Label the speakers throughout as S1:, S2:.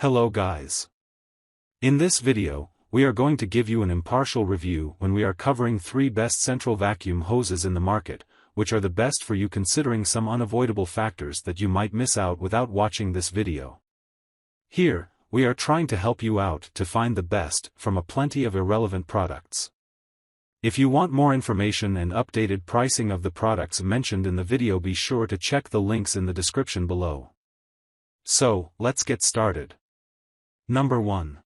S1: Hello guys. In this video, we are going to give you an impartial review when we are covering 3 best central vacuum hoses in the market, which are the best for you considering some unavoidable factors that you might miss out without watching this video. Here, we are trying to help you out to find the best from a plenty of irrelevant products. If you want more information and updated pricing of the products mentioned in the video, be sure to check the links in the description below. So, let's get started. Number 1.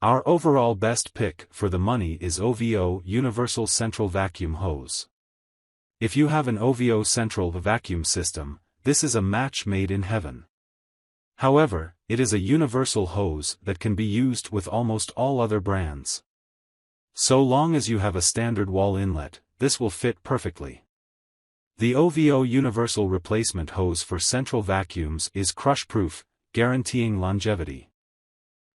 S1: Our overall best pick for the money is OVO Universal Central Vacuum Hose. If you have an OVO central vacuum system, this is a match made in heaven. However, it is a universal hose that can be used with almost all other brands. So long as you have a standard wall inlet, this will fit perfectly. The OVO Universal Replacement Hose for central vacuums is crush-proof, guaranteeing longevity.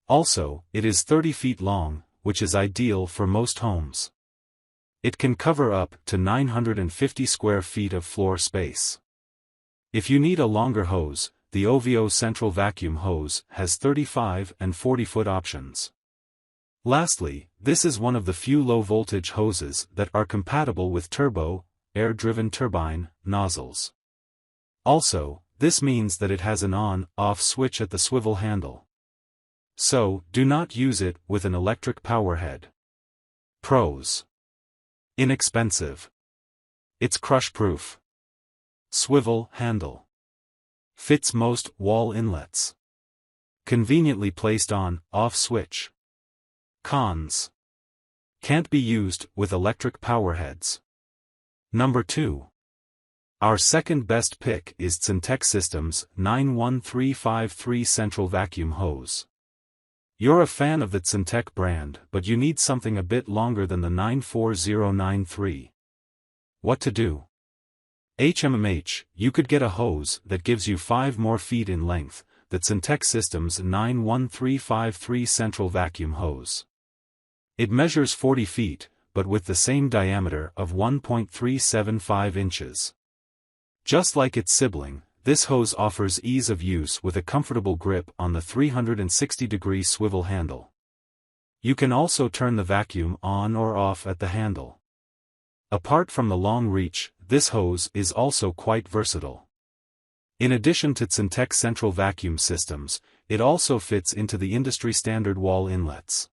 S1: Also, it is 30 feet long, which is ideal for most homes. It can cover up to 950 square feet of floor space. If you need a longer hose, the OVO Central Vacuum Hose has 35 and 40-foot options. Lastly, this is one of the few low-voltage hoses that are compatible with turbo, air-driven turbine, nozzles. Also, this means that it has an on-off switch at the swivel handle. So, do not use it with an electric power head. Pros. Inexpensive. It's crush-proof. Swivel handle. Fits most wall inlets. Conveniently placed on-off switch. Cons. Can't be used with electric power heads. Number 2. Our second best pick is Cen-Tec Systems 91353 Central Vacuum Hose. You're a fan of the Cen-Tec brand, but you need something a bit longer than the 94093. What to do? You could get a hose that gives you 5 more feet in length, the Cen-Tec Systems 91353 Central Vacuum Hose. It measures 40 feet, but with the same diameter of 1.375 inches. Just like its sibling, this hose offers ease of use with a comfortable grip on the 360-degree swivel handle. You can also turn the vacuum on or off at the handle. Apart from the long reach, this hose is also quite versatile. In addition to Cen-Tec central vacuum systems, it also fits into the industry-standard wall inlets.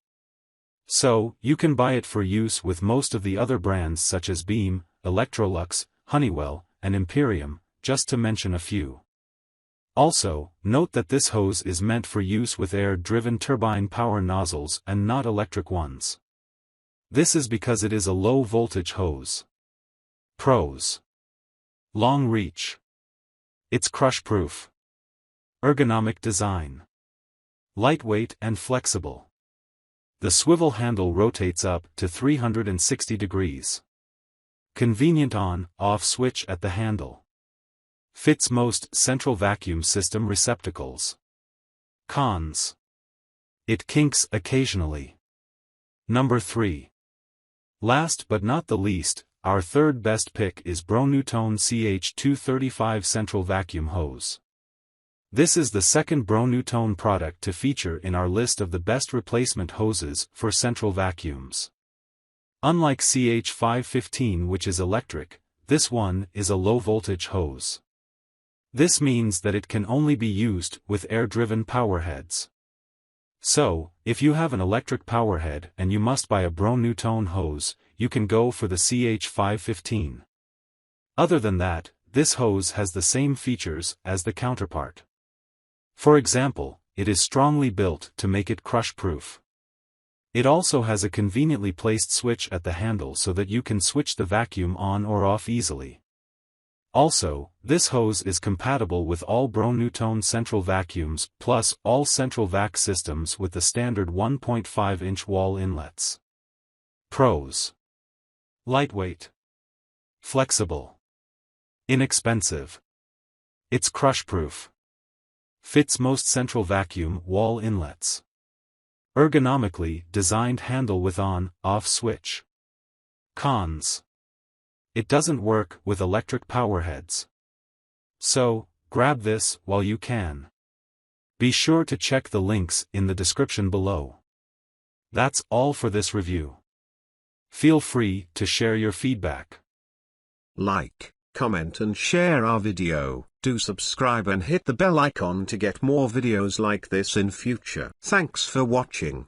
S1: So, you can buy it for use with most of the other brands such as Beam, Electrolux, Honeywell, and Imperium, just to mention a few. Also, note that this hose is meant for use with air-driven turbine power nozzles and not electric ones. This is because it is a low-voltage hose. Pros. Long reach. It's crush-proof. Ergonomic design. Lightweight and flexible. The swivel handle rotates up to 360 degrees. Convenient on-off switch at the handle. Fits most central vacuum system receptacles. Cons. It kinks occasionally. Number 3. Last but not the least, our third best pick is Broan-NuTone CH235 Central Vacuum Hose. This is the second Broan-NuTone product to feature in our list of the best replacement hoses for central vacuums. Unlike CH515, which is electric, this one is a low-voltage hose. This means that it can only be used with air-driven power heads. So, if you have an electric power head and you must buy a Broan-NuTone hose, you can go for the CH515. Other than that, this hose has the same features as the counterpart. For example, it is strongly built to make it crush-proof. It also has a conveniently placed switch at the handle so that you can switch the vacuum on or off easily. Also, this hose is compatible with all Broan-NuTone central vacuums plus all central vac systems with the standard 1.5-inch wall inlets. Pros. Lightweight. Flexible. Inexpensive. It's crush-proof. Fits most central vacuum wall inlets. Ergonomically designed handle with on-off switch. Cons. It doesn't work with electric power heads. So, grab this while you can. Be sure to check the links in the description below. That's all for this review. Feel free to share your feedback.
S2: Like, comment and share our video. Do subscribe and hit the bell icon to get more videos like this in future. Thanks for watching.